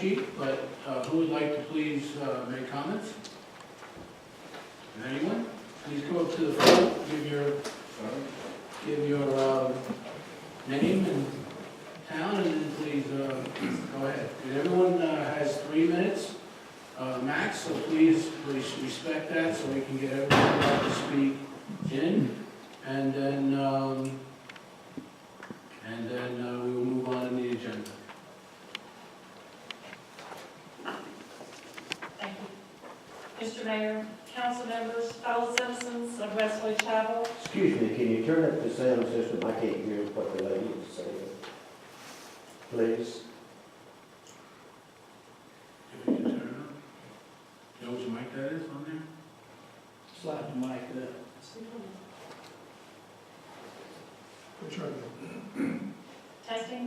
sheet, but who would like to please make comments? Anyone? Please come up to the front, give your name and town, and then please go ahead. And everyone has 3 minutes max, so please respect that so we can get everyone up to speak in, and then we will move on in the agenda. Thank you. Mr. Mayor, council members, fellow citizens of Wesley Chapel, Excuse me, can you turn up the sound system? I can't hear what the lady is saying. Please. If you can turn it up. You know which mic that is on there? Slide the mic there. Which are they? testing.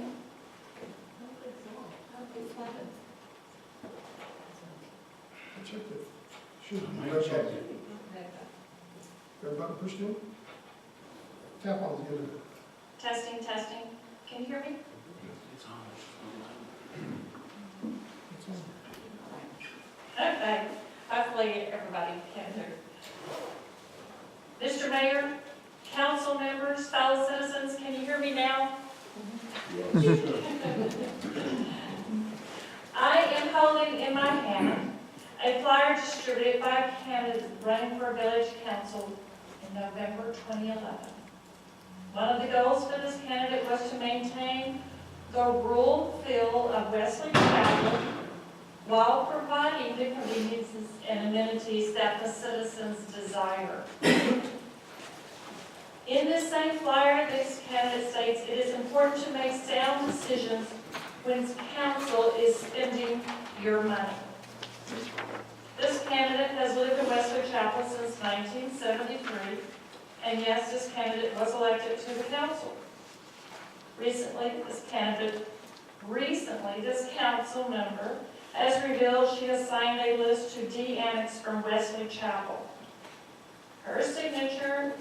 Check it. Should Mic be. check. Got a button pushed in? Tap on the other. Testing, testing. Can you hear me? It's on. It's on. Okay. Hopefully everybody can hear. Mr. Mayor, council members, fellow citizens, can you hear me now? Yes. I am holding in my hand a flyer distributed by a candidate running for village council in November 2011. One of the goals for this candidate was to maintain the rural feel of Wesley Chapel while providing the conveniences and amenities that the citizens desire. In this same flyer, this candidate states, it is important to make sound decisions when council is spending your money. This candidate has lived in Wesley Chapel since 1973, and yes, this candidate was elected to the council. Recently, this council member has revealed she has signed a list to de-annex from Wesley Chapel. Her signature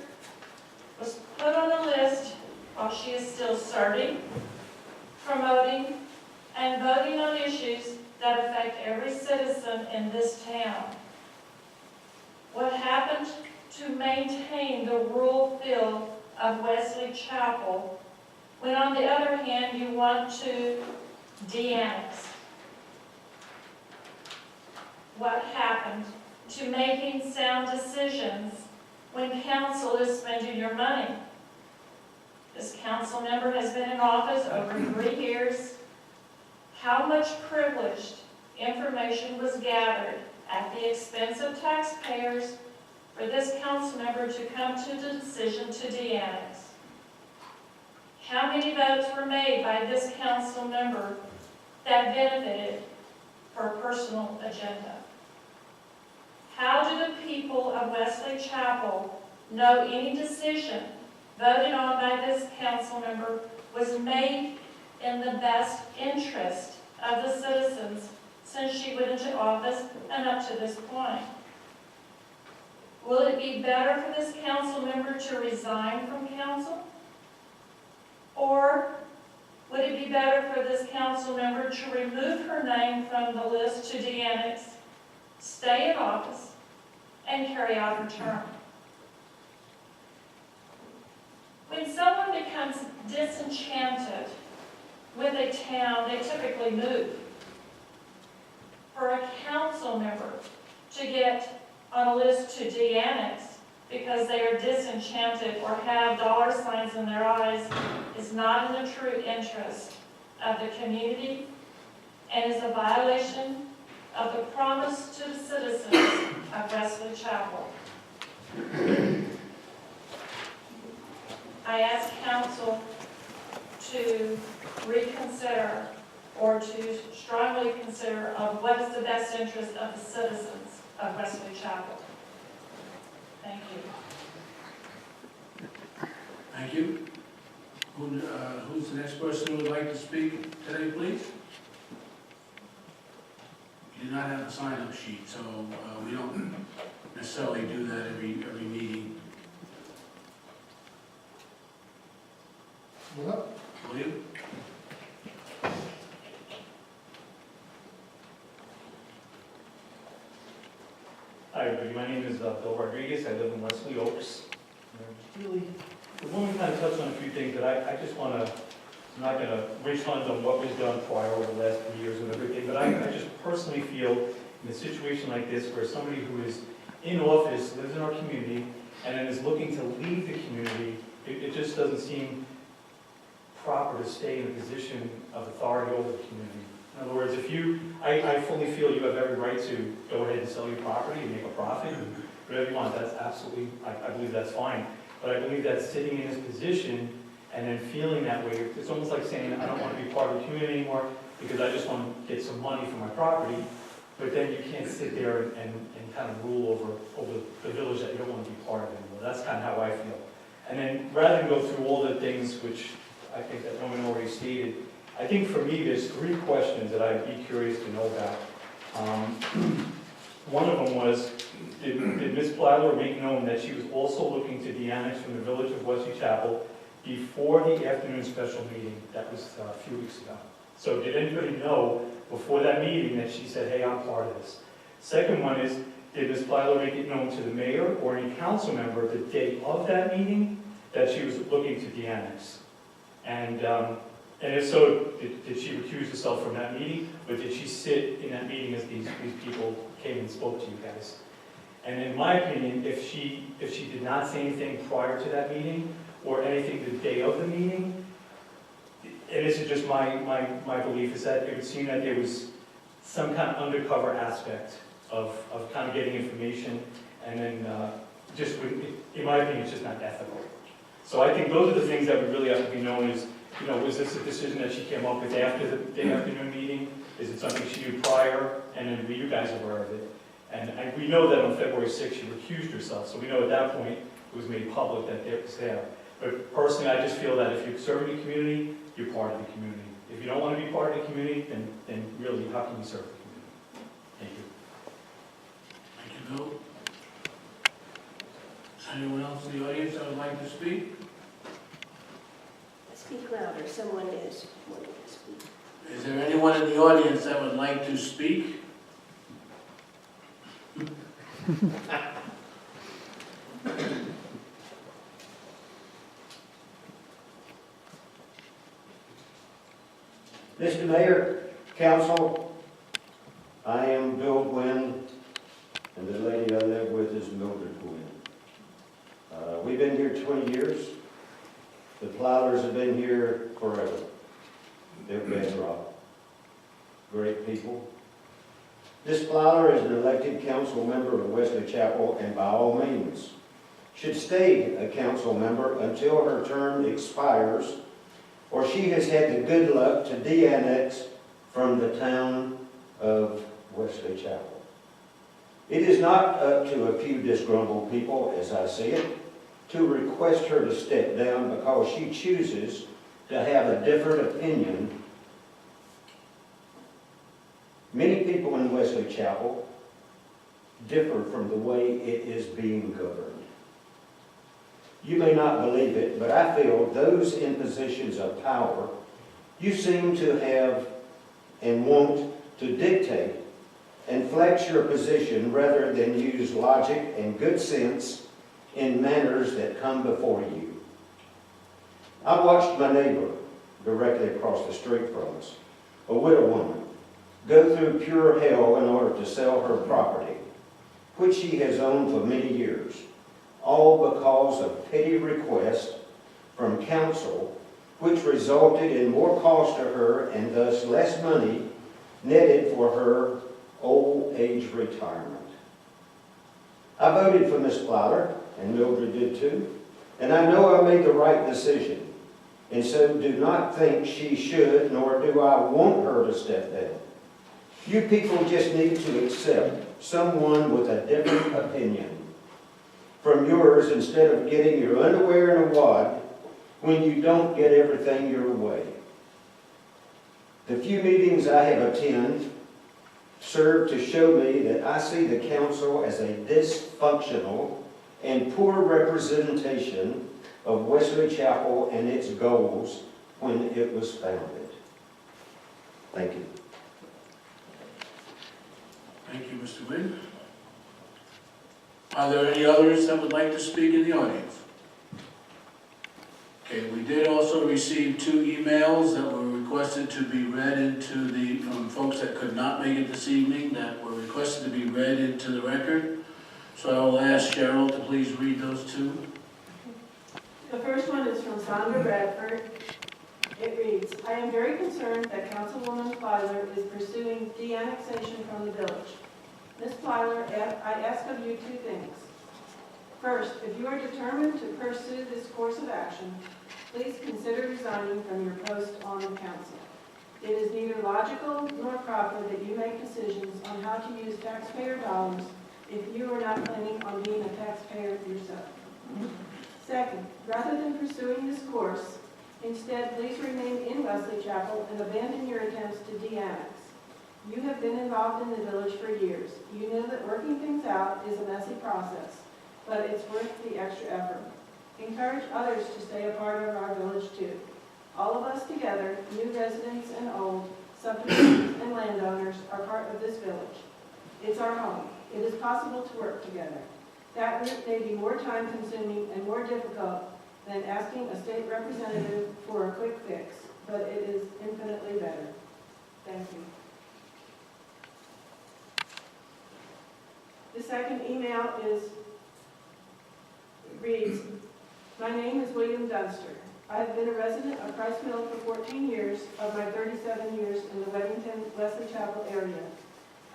was put on the list while she is still serving, promoting, and voting on issues that affect every citizen in this town. What happened to maintain the rural feel of Wesley Chapel when, on the other hand, you want to de-annex? What happened to making sound decisions when council is spending your money? This council member has been in office over 3 years. How much privileged information was gathered at the expense of taxpayers for this council member to come to the decision to de-annex? How many votes were made by this council member that benefited her personal agenda? How do the people of Wesley Chapel know any decision voted on by this council member was made in the best interest of the citizens since she went into office and up to this point? Will it be better for this council member to resign from council? Or would it be better for this council member to remove her name from the list to de-annex, stay in office, and carry out her term? When someone becomes disenchanted with a town, they typically move. For a council member to get on a list to de-annex because they are disenchanted or have dollar signs in their eyes is not in the true interest of the community and is a violation of the promise to the citizens of Wesley Chapel. I ask council to reconsider or to strongly consider of what is the best interest of the citizens of Wesley Chapel. Thank you. Thank you. Who's the next person who would like to speak today, please? You do not have a sign-up sheet, so we don't necessarily do that every meeting. Well, Will you? Hi, everybody. My name is Bill Rodriguez. I live in Wesley Oaks. Really, the woman kind of touched on a few things, but I just want to, I'm not going to witch hunt on what was done prior over the last 3 years and everything, but I just personally feel in a situation like this where somebody who is in office, lives in our community, and then is looking to leave the community, it just doesn't seem proper to stay in a position of authority over the community. In other words, I fully feel you have every right to go ahead and sell your property and make a profit, and whatever you want, that's absolutely, I believe that's fine. But I believe that sitting in this position and then feeling that way, it's almost like saying, I don't want to be part of the community anymore because I just want to get some money for my property, but then you can't sit there and kind of rule over the village that you don't want to be part of anymore. That's kind of how I feel. And then rather than go through all the things which I think that no one already stated, I think for me, there's 3 questions that I'd be curious to know about. One of them was, did Ms. Plyler make known that she was also looking to de-annex from the village of Wesley Chapel before the afternoon special meeting? That was a few weeks ago. So did anybody know before that meeting that she said, hey, I'm part of this? Second one is, did Ms. Plyler make it known to the mayor or any council member the day of that meeting that she was looking to de-annex? And if so, did she recuse herself from that meeting, or did she sit in that meeting as these people came and spoke to you guys? And in my opinion, if she did not say anything prior to that meeting, or anything the day of the meeting, and this is just my belief, is that it would seem that there was some kind of undercover aspect of kind of getting information, and then just, in my opinion, it's just not ethical. So I think those are the things that would really have to be known is, you know, was this a decision that she came up with after the afternoon meeting? Is it something she knew prior, and then were you guys aware of it? And we know that on February 6th, she recused herself, so we know at that point it was made public that it was there. But personally, I just feel that if you're serving the community, you're part of the community. If you don't want to be part of the community, then really, how can you serve the community? Thank you. Thank you, Bill. Is there anyone else in the audience that would like to speak? Speak louder, someone is wanting to speak. Is there anyone in the audience that would like to speak? Mr. Mayor, Council, I am Bill Gwynn, and the lady I live with is Mildred Gwynn. We've been here 20 years. The Plylers have been here forever. They're bedrock. Great people. Ms. Plyler is an elected council member of Wesley Chapel and by all means should stay a council member until her term expires or she has had the good luck to de-annex from the town of Wesley Chapel. It is not up to a few disgruntled people, as I see it, to request her to step down because she chooses to have a different opinion. Many people in Wesley Chapel differ from the way it is being governed. You may not believe it, but I feel those in positions of power, you seem to have and want to dictate and flex your position rather than use logic and good sense in manners that come before you. I watched my neighbor directly across the street from us, a widow woman, go through pure hell in order to sell her property, which she has owned for many years, all because of petty requests from council, which resulted in more cost to her and thus less money netted for her old age retirement. I voted for Ms. Plyler, and Mildred did too, and I know I made the right decision, and so do not think she should, nor do I want her to step down. You people just need to accept someone with a different opinion from yours instead of getting your underwear in a wad when you don't get everything your way. The few meetings I have attended serve to show me that I see the council as a dysfunctional and poor representation of Wesley Chapel and its goals when it was founded. Thank you. Thank you, Mr. Wynn. Are there any others that would like to speak in the audience? Okay, we did also receive 2 emails that were requested to be read into the, from folks that could not make it this evening, that were requested to be read into the record. So I will ask Cheryl to please read those 2. The first one is from Sandra Bradford. It reads, I am very concerned that Councilwoman Plyler is pursuing de-annexation from the village. Ms. Plyler, I ask of you 2 things. First, if you are determined to pursue this course of action, please consider resigning from your post on the council. It is neither logical nor proper that you make decisions on how to use taxpayer dollars if you are not planning on being a taxpayer yourself. Second, rather than pursuing this course, instead please remain in Wesley Chapel and abandon your attempts to de-annex. You have been involved in the village for years. You know that working things out is a messy process, but it's worth the extra effort. Encourage others to stay a part of our village too. All of us together, new residents and old, subdivisions and landowners, are part of this village. It's our home. It is possible to work together. That route may be more time-consuming and more difficult than asking a state representative for a quick fix, but it is infinitely better. Thank you. The second email reads, my name is William Dunster. I have been a resident of Price Mill for 14 years of my 37 years in the Weddington-Wesley Chapel area.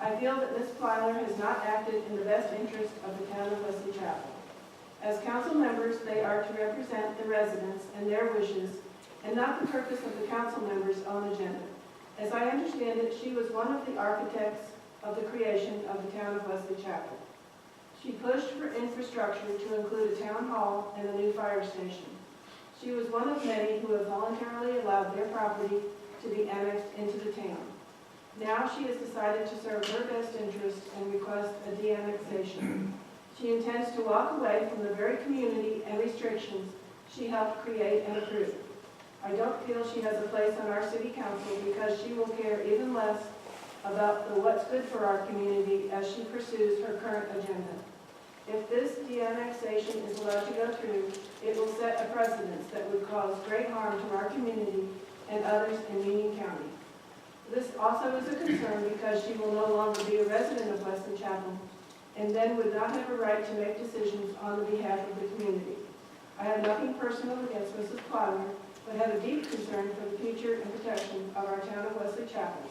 I feel that Ms. Plyler has not acted in the best interest of the town of Wesley Chapel. As council members, they are to represent the residents and their wishes, and not the purpose of the council members' own agenda. As I understand it, she was one of the architects of the creation of the town of Wesley Chapel. She pushed for infrastructure to include a town hall and a new fire station. She was one of many who have voluntarily allowed their property to be annexed into the town. Now she has decided to serve her best interest and request a de-annexation. She intends to walk away from the very community and restrictions she helped create and approve. I don't feel she has a place on our city council because she will care even less about the what's good for our community as she pursues her current agenda. If this de-annexation is allowed to go through, it will set a precedent that would cause great harm to our community and others in Union County. This also is a concern because she will no longer be a resident of Wesley Chapel and then would not have a right to make decisions on the behalf of the community. I have nothing personal against Mrs. Plyler, but have a deep concern for the future and protection of our town of Wesley Chapel.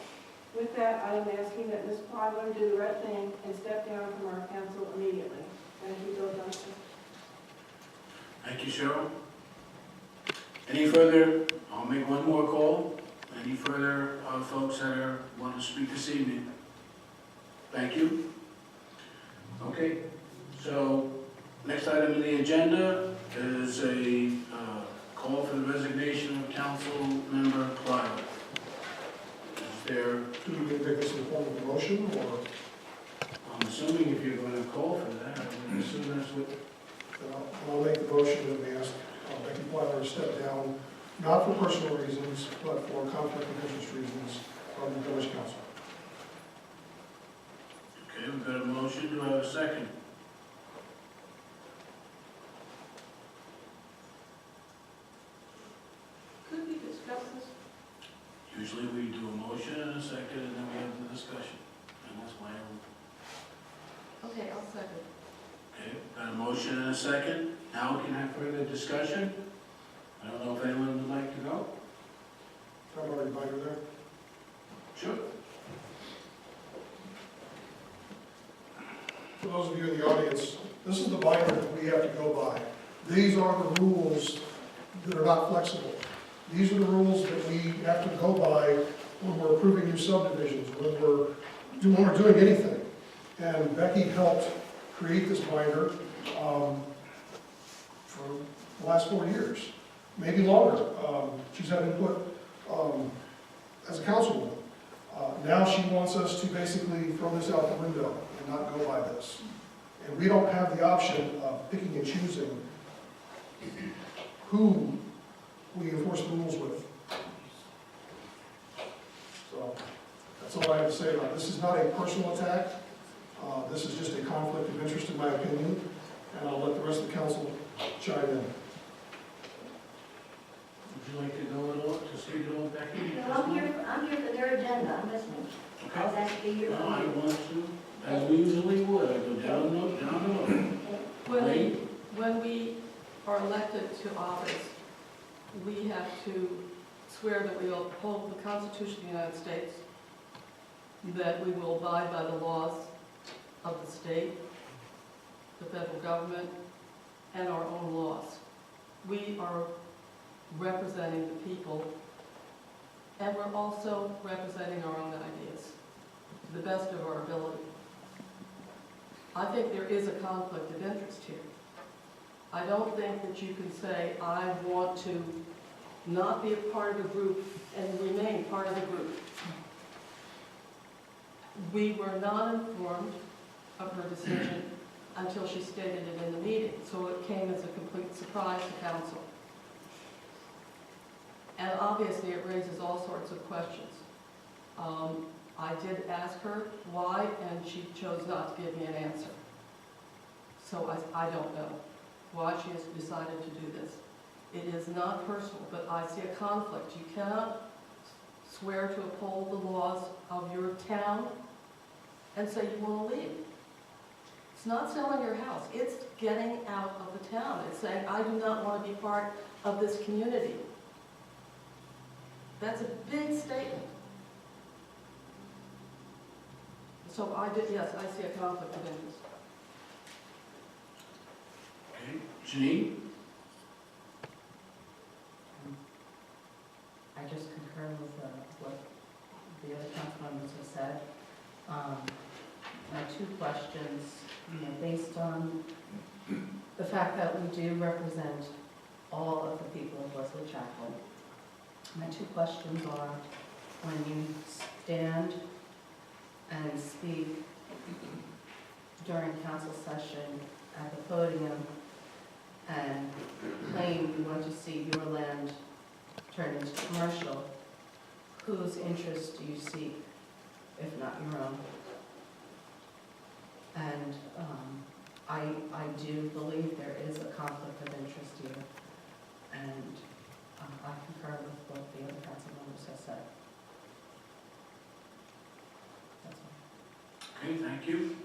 With that, I am asking that Ms. Plyler do the right thing and step down from our council immediately. Thank you, Bill Johnson. Thank you, Cheryl. Any further, I'll make one more call. Any further folks that want to speak this evening? Thank you. Okay, so next item on the agenda is a call for the resignation of Council Member Plyler. Is there, Do we make this in the form of a motion, or I'm assuming if you're going to call for that, I would assume that's what. I'll make the motion that we ask Becky Plyler to step down, not for personal reasons, but for conflict of interest reasons from the village council. Okay, we've got a motion. Do I have a second? Could we discuss this? Usually we do a motion and a second, and then we have the discussion. And that's why I'm... Okay, I'll second. Okay, got a motion and a second. Now we can have further discussion. I don't know if anyone would like to go. I'm already by her there. Sure. For those of you in the audience, this is the binder that we have to go by. These are the rules that are not flexible. These are the rules that we have to go by when we're approving new subdivisions, when we're doing anything. And Becky helped create this binder for the last 4 years, maybe longer. She's had input as a councilwoman. Now she wants us to basically throw this out the window and not go by this. And we don't have the option of picking and choosing who we enforce the rules with. So that's all I have to say about it. This is not a personal attack This is just a conflict of interest in my opinion, and I'll let the rest of the council chime in. Would you like to go at all, to speak at all, Becky? No, I'm here for their agenda, I'm listening. I was actually here. No, I want to, as we usually would, I go down the road. When we are elected to office, we have to swear that we will uphold the Constitution of the United States, that we will abide by the laws of the state, the federal government, and our own laws. We are representing the people, and we're also representing our own ideas to the best of our ability. I think there is a conflict of interest here. I don't think that you can say, I want to not be a part of the group and remain part of the group. We were not informed of her decision until she stated it in the meeting, so it came as a complete surprise to council. And obviously it raises all sorts of questions. I did ask her why, and she chose not to give me an answer. So I don't know why she has decided to do this. It is not personal, but I see a conflict. You cannot swear to uphold the laws of your town and say you want to leave. It's not selling your house. It's getting out of the town. It's saying, I do not want to be part of this community. That's a big statement. So yes, I see a conflict of interest. Okay, Jeannine? I just concur with what the other council members have said. My two questions, based on the fact that we do represent all of the people of Wesley Chapel. My two questions are, when you stand and speak during council session at the podium and claim you want to see your land turned into commercial, whose interest do you seek, if not your own? And I do believe there is a conflict of interest here, and I concur with what the other council members have said. That's all. Okay, thank you.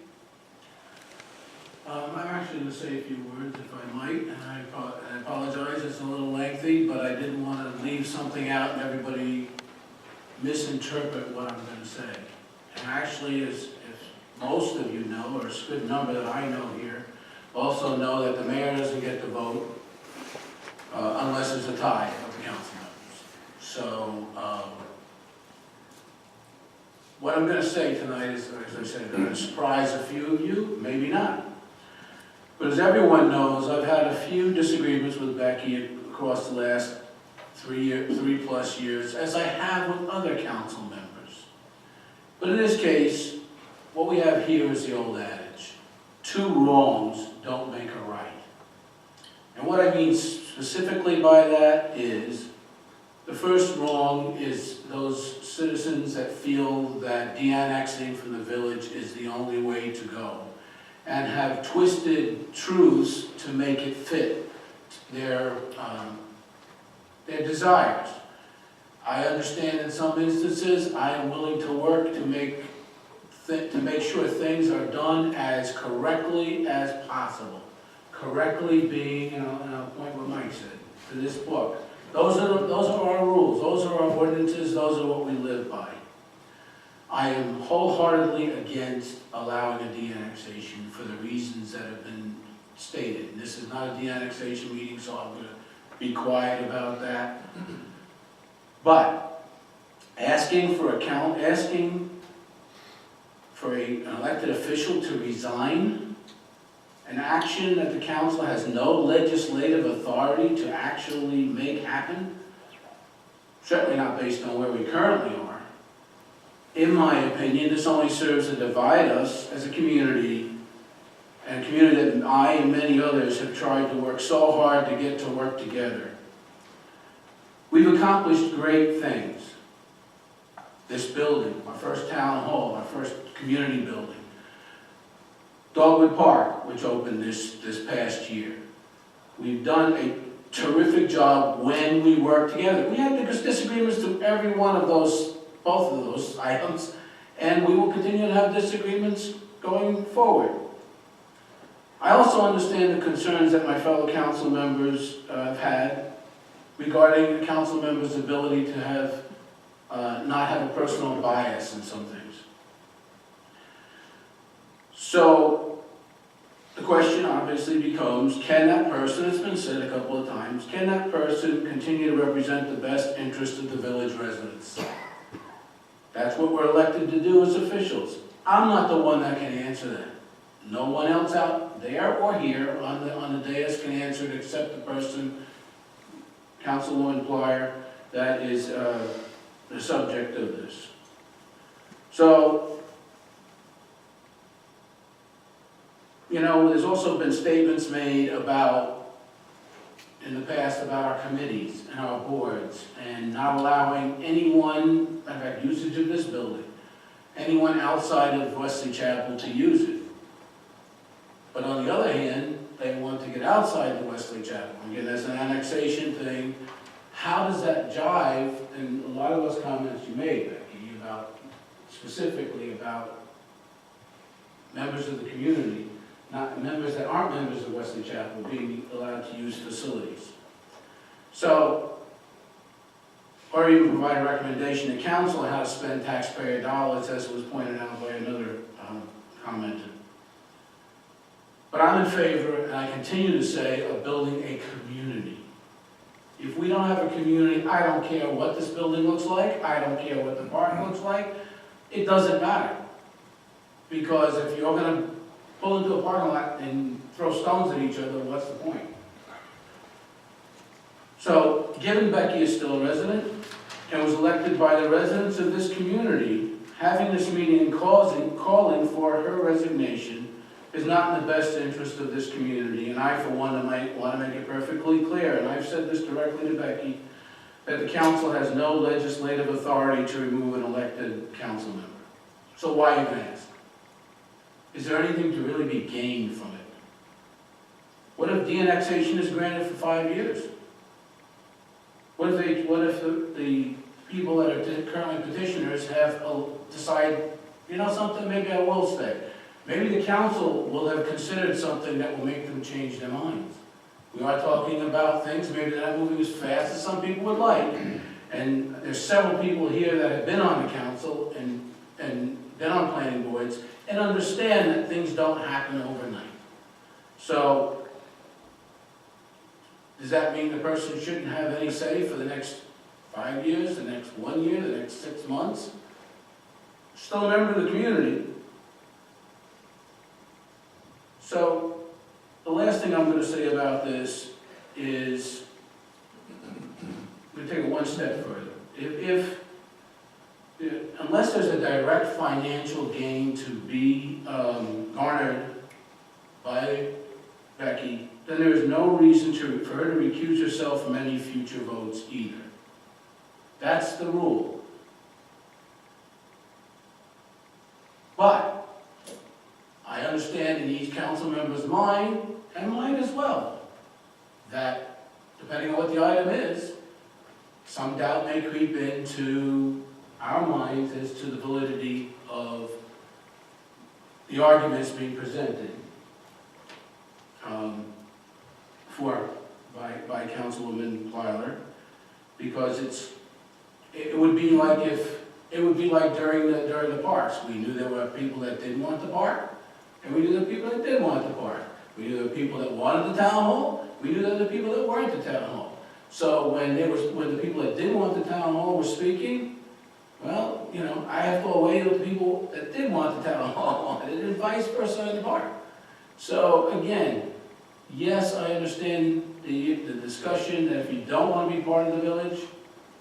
I'm actually going to say a few words, if I might, and I apologize, it's a little lengthy, but I didn't want to leave something out and everybody misinterpret what I'm going to say. And actually, as most of you know, or a good number that I know here, also know that the mayor doesn't get to vote unless there's a tie of the council members. So, what I'm going to say tonight is, as I said, going to surprise a few of you, maybe not. But as everyone knows, I've had a few disagreements with Becky across the last 3+ years, as I have with other council members. But in this case, what we have here is the old adage, 2 wrongs don't make a right. And what I mean specifically by that is, the first wrong is those citizens that feel that de-annexing from the village is the only way to go, and have twisted truths to make it fit their desires. I understand in some instances I am willing to work to make sure things are done as correctly as possible. Correctly being, and I'll point what Mike said, to this book. Those are our rules, those are our ordinances, those are what we live by. I am wholeheartedly against allowing a de-annexation for the reasons that have been stated. And this is not a de-annexation meeting, so I'm going to be quiet about that. But asking for an elected official to resign, an action that the council has no legislative authority to actually make happen, certainly not based on where we currently are. In my opinion, this only serves to divide us as a community, and a community that I and many others have tried to work so hard to get to work together. We've accomplished great things. This building, our first town hall, our first community building. Dogwood Park, which opened this past year. We've done a terrific job when we work together. We had disagreements to every one of those, both of those items, and we will continue to have disagreements going forward. I also understand the concerns that my fellow council members have had regarding a council member's ability to have, not have a personal bias in some things. So, the question obviously becomes, can that person, it's been said a couple of times, can that person continue to represent the best interest of the village residents? That's what we're elected to do as officials. I'm not the one that can answer that. No one else out there or here on the dais can answer it except the person, Councilwoman Plyler, that is the subject of this. So, you know, there's also been statements made about, in the past, about our committees and our boards, and not allowing anyone, in fact, usage of this building, anyone outside of Wesley Chapel to use it. But on the other hand, they want to get outside the Wesley Chapel. Again, that's an annexation thing. How does that jive? And a lot of those comments you made, Becky, about, specifically about members of the community, not members that aren't members of Wesley Chapel being allowed to use facilities. So, or even provide a recommendation to council on how to spend taxpayer dollars, as was pointed out by another commenter. But I'm in favor, and I continue to say, of building a community. If we don't have a community, I don't care what this building looks like, I don't care what the park looks like, it doesn't matter. Because if you're gonna pull into a parking lot and throw stones at each other, what's the point? So, given Becky is still a resident and was elected by the residents of this community, having this meeting and calling for her resignation is not in the best interest of this community. And I, for one, want to make it perfectly clear, and I've said this directly to Becky, that the council has no legislative authority to remove an elected council member. So why even ask? Is there anything to really be gained from it? What if de-annexation is granted for 5 years? What if the people that are currently petitioners have decide, you know something, maybe I will stay. Maybe the council will have considered something that will make them change their minds. We are talking about things, maybe they're not moving as fast as some people would like. And there's several people here that have been on the council and been on planning boards and understand that things don't happen overnight. So, does that mean the person shouldn't have any say for the next 5 years, the next 1 year, the next 6 months? Still a member of the community. So, the last thing I'm going to say about this is, I'm going to take it one step further. Unless there's a direct financial gain to be garnered by Becky, then there is no reason for her to recuse herself from any future votes either. That's the rule. But I understand in each council member's mind, and mine as well, that depending on what the item is, some doubt may creep into our minds as to the validity of the arguments being presented by Councilwoman Plyler, because it would be like during the parks. We knew there were people that didn't want the park, and we knew there were people that did want the park. We knew there were people that wanted the town hall, we knew there were people that weren't the town hall. So when the people that didn't want the town hall were speaking, well, you know, I have to weigh with the people that did want the town hall and vice versa in the park. So again, yes, I understand the discussion that if you don't want to be part of the village,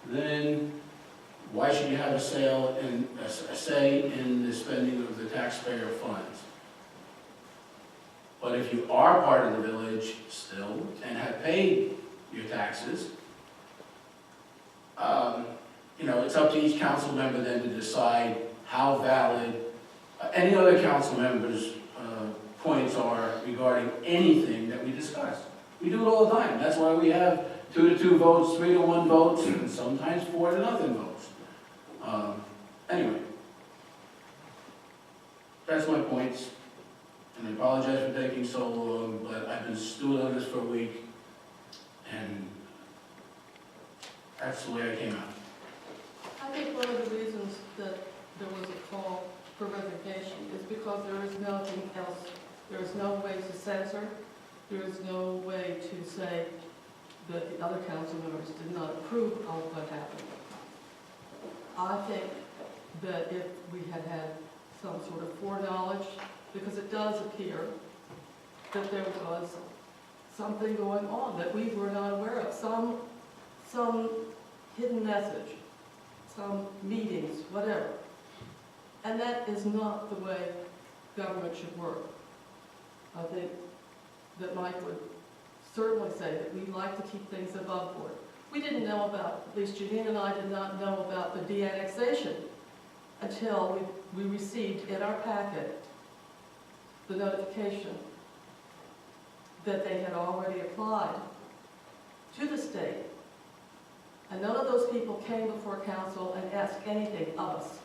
then why should you have a say in the spending of the taxpayer funds? But if you are part of the village still and have paid your taxes, you know, it's up to each council member then to decide how valid any other council member's points are regarding anything that we discuss. We do it all the time. That's why we have 2-2 votes, 3-1 votes, and sometimes 4-0 votes. Anyway, that's my points. And I apologize for taking so long, but I've been stewing on this for a week, and that's the way I came out. I think one of the reasons that there was a call for resignation is because there is nothing else. There is no way to censor. There is no way to say that the other council members did not approve of what happened. I think that if we had had some sort of foreknowledge, because it does appear that there was something going on that we were not aware of, some hidden message, some meetings, whatever. And that is not the way government should work. I think that Mike would certainly say that we like to keep things above board. We didn't know about, at least Jeannine and I did not know about the de-annexation until we received in our packet the notification that they had already applied to the state. And none of those people came before council and asked anything of us.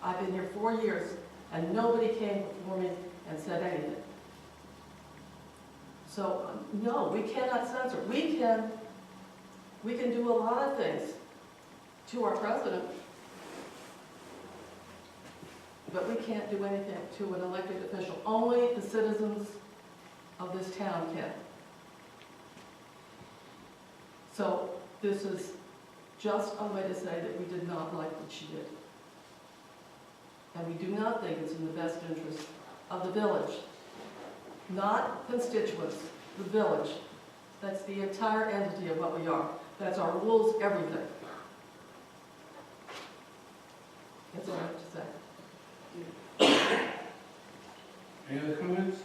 I've been here 4 years and nobody came before me and said anything. So, no, we cannot censor. We can do a lot of things to our president, but we can't do anything to an elected official. Only the citizens of this town can. So this is just a way to say that we did not like what she did. And we do not think it's in the best interest of the village. Not constituents, the village. That's the entire entity of what we are. That's our rules, everything. That's all I have to say. Any other comments?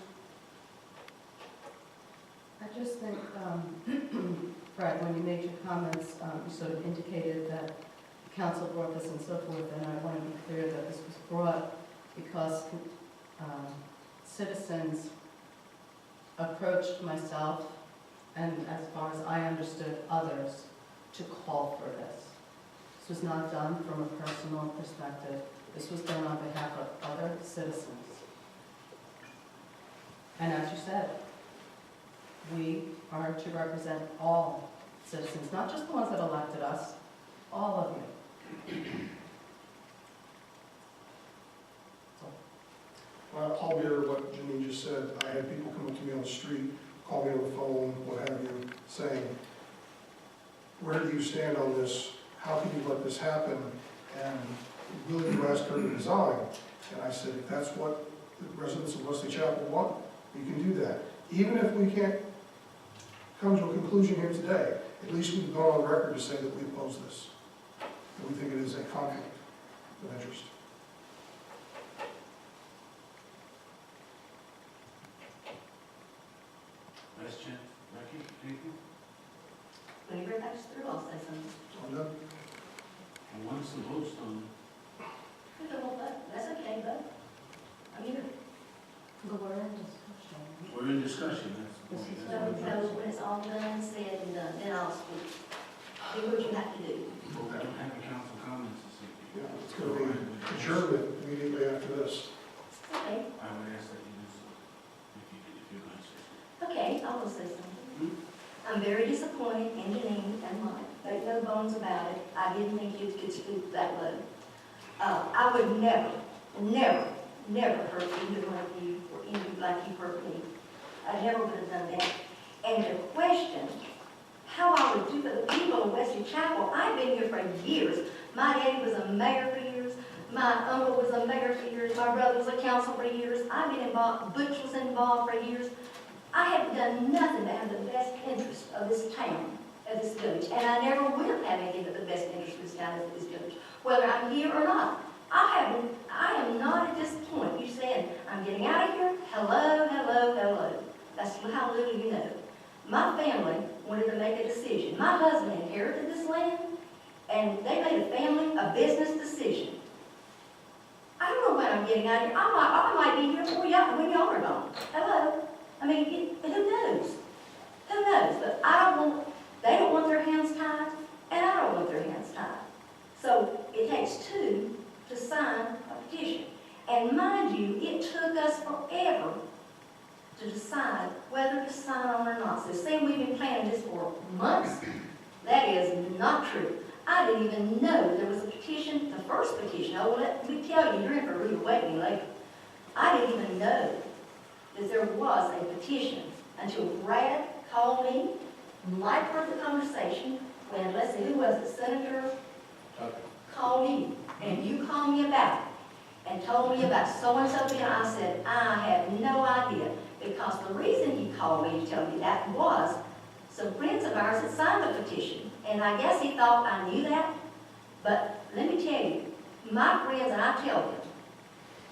I just think, Fred, when you made your comments, you sort of indicated that the council brought this and so forth, and I want to be clear that this was brought because citizens approached myself, and as far as I understood, others, to call for this. This was not done from a personal perspective. This was done on behalf of other citizens. And as you said, we are to represent all citizens, not just the ones that elected us, all of you. I'll mirror what Jeannine just said. I had people come up to me on the street, call me on the phone, what have you, saying, where do you stand on this? How can you let this happen? And will you ask her to resign? And I said, if that's what the residents of Wesley Chapel want, we can do that. Even if we can't come to a conclusion here today, at least we've gone on record to say that we oppose this. And we think it is a conflict of interest. Last chance. Becky, anything? When everybody's through, I'll say something. I'm done. And once the vote's done, That's okay, bud. I'm here. But we're in discussion. we're in discussion. This is So when it's all done, said and done, then I'll speak. Do what you have to do. Well, I don't have a council comments this evening. Yeah, it's going to be adjournment immediately after this. Okay, I would ask that you do so, if you're going to say so. okay, I will say something. I'm very disappointed in Jeannine and Mike. Make no bones about it. I didn't think you could stoop that low. I would never hurt either one of you or any like you hurt me. I never would have done that. And to question how I would do for the people of Wesley Chapel, I've been here for years. My daddy was a mayor for years. My uncle was a mayor for years. My brother was a council for years. I've been involved, Butch was involved for years. I haven't done nothing to have the best interest of this town, of this village. And I never will have anything but the best interest of this town, of this village, whether I'm here or not. I am not at this point. You said, I'm getting out of here. Hello, hello, hello. That's how little you know. My family wanted to make a decision. My husband inherited this land, and they made a business decision. I don't know what I'm getting out of here. I might be here before y'all, when y'all are gone. Hello? I mean, who knows? Who knows? But they don't want their hands tied, and I don't want their hands tied. So it takes two to sign a petition. And mind you, it took us forever to decide whether to sign on or not. So saying we've been planning this for months, that is not true. I didn't even know there was a petition, the first petition. Oh, well, let me tell you, you're in for a rude awakening later. I didn't even know that there was a petition until Brad called me, Mike heard the conversation, when, let's see, who was it, Senator called me, and you called me about it, and told me about so-and-so, and I said, I have no idea, because the reason he called me to tell me that was some friends of ours had signed the petition, and I guess he thought I knew that, but let me tell you, my friends, and I tell them,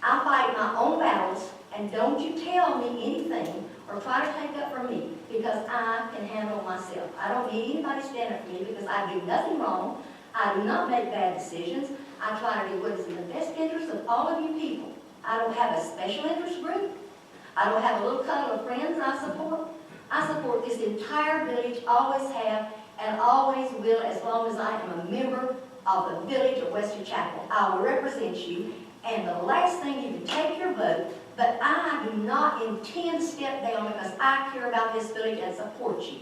I fight my own battles, and don't you tell me anything or try to take up for me, because I can handle myself. I don't need anybody to stand up for me because I do nothing wrong. I do not make bad decisions. I try to do what is in the best interest of all of you people. I don't have a special interest group. I don't have a little cuddle of friends I support. I support this entire village, always have, and always will, as long as I am a member of the village of Wesley Chapel. I will represent you, and the last thing you can take your vote, but I do not intend to step down because I care about this village and support you.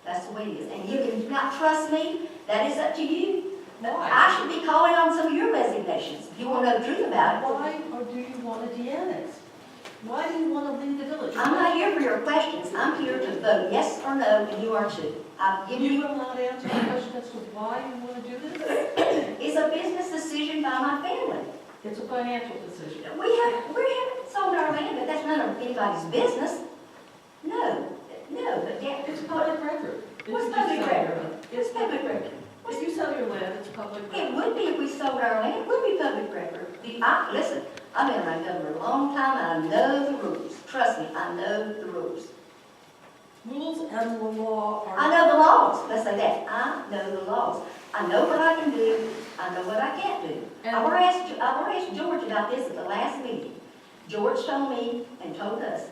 That's the way it is. And you can not trust me, that is up to you. Why? I should be calling on some of your resignations, if you want to know the truth about it. Why, or do you want to de-annex? Why do you want to leave the village? I'm not here for your questions. I'm here to vote yes or no, and you are too. I've given You you, will not answer the question as to why you want to do this? it's a business decision by my family. It's a financial decision. We haven't sold our land, but that's none of anybody's business. No, but yeah, It's public record. What's If you public sell record? your land. It's public record. If you sell your land, it's public It record. would be if we sold our land, it would be public record. Listen, I've been around government a long time, and I know the rules. Trust me, I know the rules. Rules and the law are. I know the laws, let's say that. I know the laws. I know what I can do, I know what I can't do. I've already asked George about this at the last meeting. George told me and told us,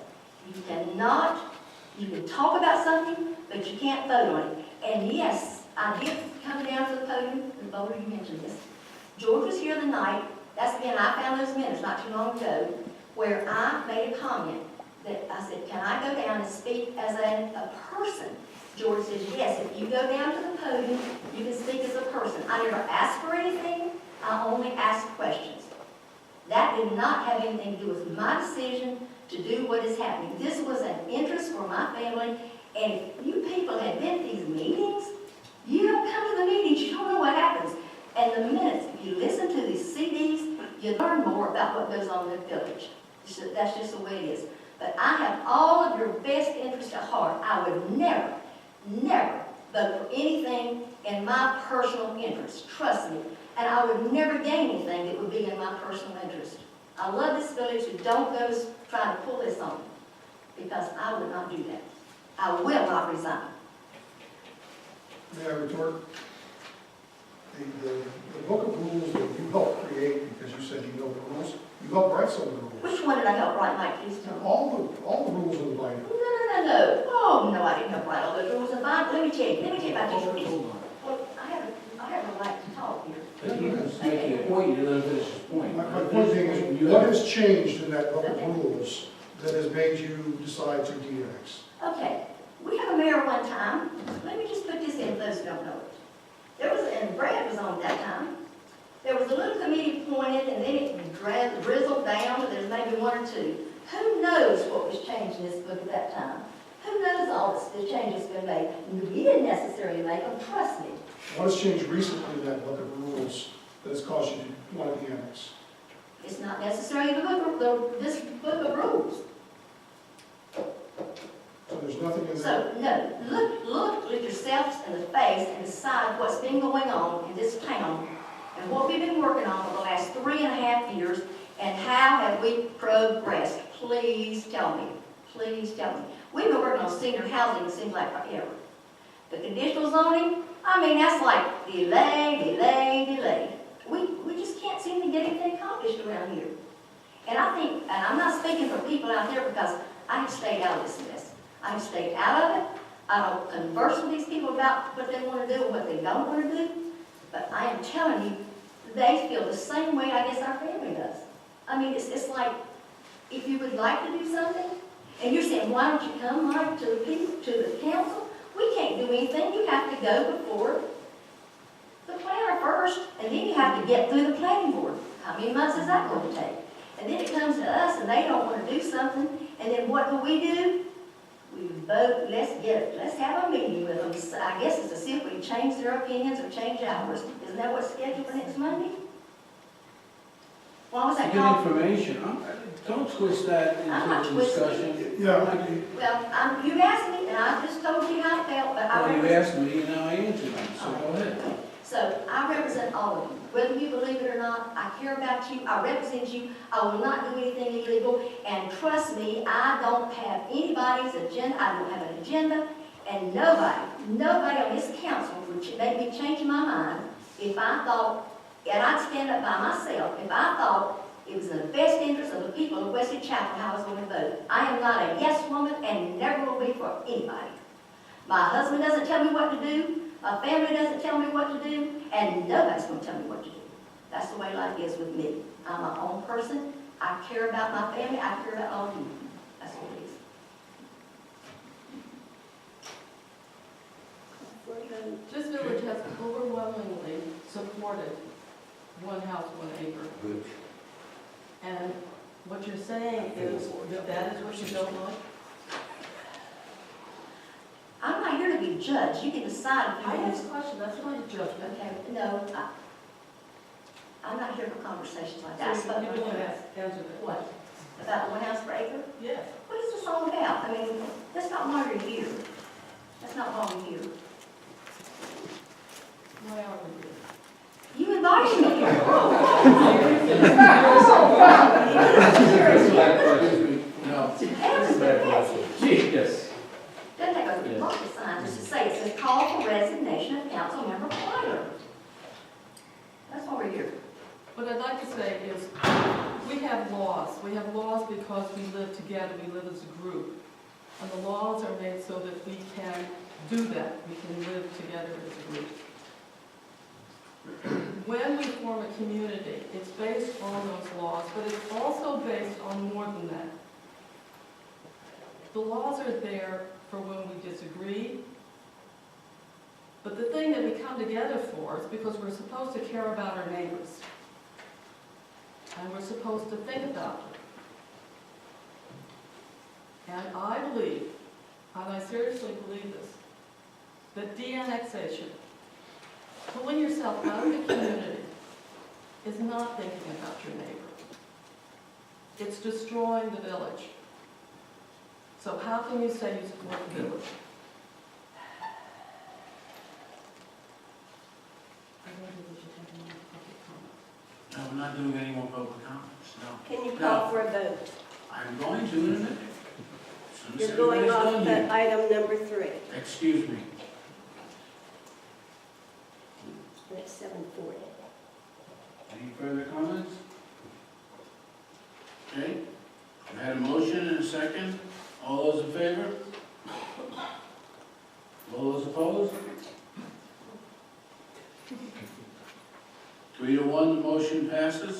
you can talk about something, but you can't vote on it. And yes, I did come down to the podium, and Boulder, you mentioned this. George was here the night, that's again, I found those minutes not too long ago, where I made a comment that I said, can I go down and speak as a person? George says, yes, if you go down to the podium, you can speak as a person. I never asked for anything, I only asked questions. That did not have anything to do with my decision to do what is happening. This was an interest for my family, and if you people had been at these meetings, you don't come to the meetings, you don't know what happens. And the minutes, if you listen to these CDs, you learn more about what goes on in the village. That's just the way it is. But I have all of your best interest at heart. I would never vote for anything in my personal interest. Trust me. And I would never gain anything that would be in my personal interest. I love this village, so don't go trying to pull this on me, because I would not do that. I will not resign. May I retort? The book of rules that you helped create, because you said you know the rules, you helped write some of the rules. Which one did I help write, Mike? Please tell me. All the rules in the binder. No. Oh, no, I didn't help write all those rules and fine. Let me tell you about these rules. Hold on. Well, I have a right to talk here. But he was making a point, you didn't let him finish his point. My point being is, what has changed in that book of rules that has made you decide to de-annex? Okay, we had a mayor one time. Let me just put this in, those who don't know it. There was, and Brad was on at that time. There was a little committee appointed, and then it drizzled down, and there's maybe one or two. Who knows what was changed in this book at that time? Who knows all the changes been made? We didn't necessarily make them, trust me. What has changed recently in that book of rules that has caused you to want to de-annex? It's not necessarily this book of rules. So there's nothing in there? So, no, look at yourselves in the face and decide what's been going on in this town and what we've been working on for the last 3.5 years, and how have we progressed? Please tell me. Please tell me. We've been working on senior housing, it seems like forever. The conditional zoning, I mean, that's like delay. We just can't seem to get anything accomplished around here. and I'm not speaking for people out there because I have stayed out of this mess. I have stayed out of it. I don't converse with these people about what they want to do and what they don't want to do. But I am telling you, they feel the same way I guess our family does. I mean, it's like, if you would like to do something, and you're saying, why don't you come right to the people, to the council? We can't do anything. You have to go before the planner first, and then you have to get through the planning board. How many months is that going to take? And then it comes to us, and they don't want to do something, and then what do? We vote, let's have a meeting with them. So I guess it's to see if we change their opinions or change ours. Isn't that what's scheduled for next Monday? Why was that Good called? information. Don't twist that I'm not into a discussion. Yeah. Well, you asked me, and I just told you how I felt, but I Well, you represent, asked me, and now I answered you, so go ahead. so I represent all of you. Whether you believe it or not, I care about you, I represent you, I will not do anything illegal, and trust me, I don't have anybody's agenda, I don't have an agenda, and nobody on this council would make me change my mind if I thought, and I'd stand up by myself, if I thought it was in the best interest of the people of Wesley Chapel how I was going to vote. I am not a yes woman and never will be for anybody. My husband doesn't tell me what to do, my family doesn't tell me what to do, and nobody's going to tell me what to do. That's the way life is with me. I'm my own person. I care about my family. I care about all of you. That's what it is. This village has overwhelmingly supported one house, 1 acre. Good. And what you're saying is that that is what you don't like? I'm not here to be judged. You can decide if I you asked a question, that's not a judgment. Okay, no, I'm not here for conversations like that. I So spoke you my don't mind. answer that. What? About 1 house per acre? Yes. What is this all about? I mean, that's not why you're here. That's not why we're here. Why are we here? You invited me here. No. Heavens, but that's it. Yes. Doesn't take a rocket scientist to say it says call for resignation of Council Member Plyler. That's why we're here. What I'd like to say is, we have laws. We have laws because we live together, we live as a group. And the laws are made so that we can do that. We can live together as a group. When we form a community, it's based on those laws, but it's also based on more than that. The laws are there for when we disagree, but the thing that we come together for is because we're supposed to care about our neighbors. And we're supposed to think about them. And I believe, and I seriously believe this, that de-annexation, pulling yourself out of the community, is not thinking about your neighbor. It's destroying the village. So how can you say you support the village? No, we're not doing any more public comments, no. Can you call for a vote? I'm going to in a minute. As soon as You're going everybody's off done to item number 3. here. Excuse me. At 7:40. Any further comments? Okay, I had a motion and a second. All those in favor? All those opposed? 3-1, the motion passes.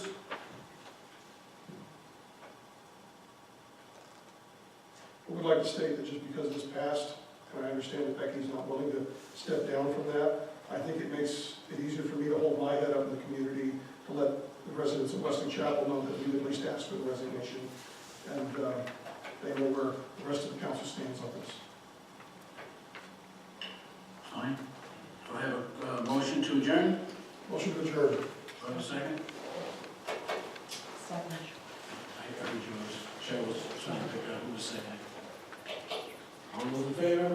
I would like to state that just because this passed, and I understand that Becky's not willing to step down from that, I think it makes it easier for me to hold my head up in the community, to let the residents of Wesley Chapel know that we at least asked for the resignation, and they know where the rest of the council stands on this. Fine. Do I have a motion to adjourn? Motion to adjourn. Do I have a second? Second. I heard yours. Cheryl was trying to pick out who was second. All those in favor?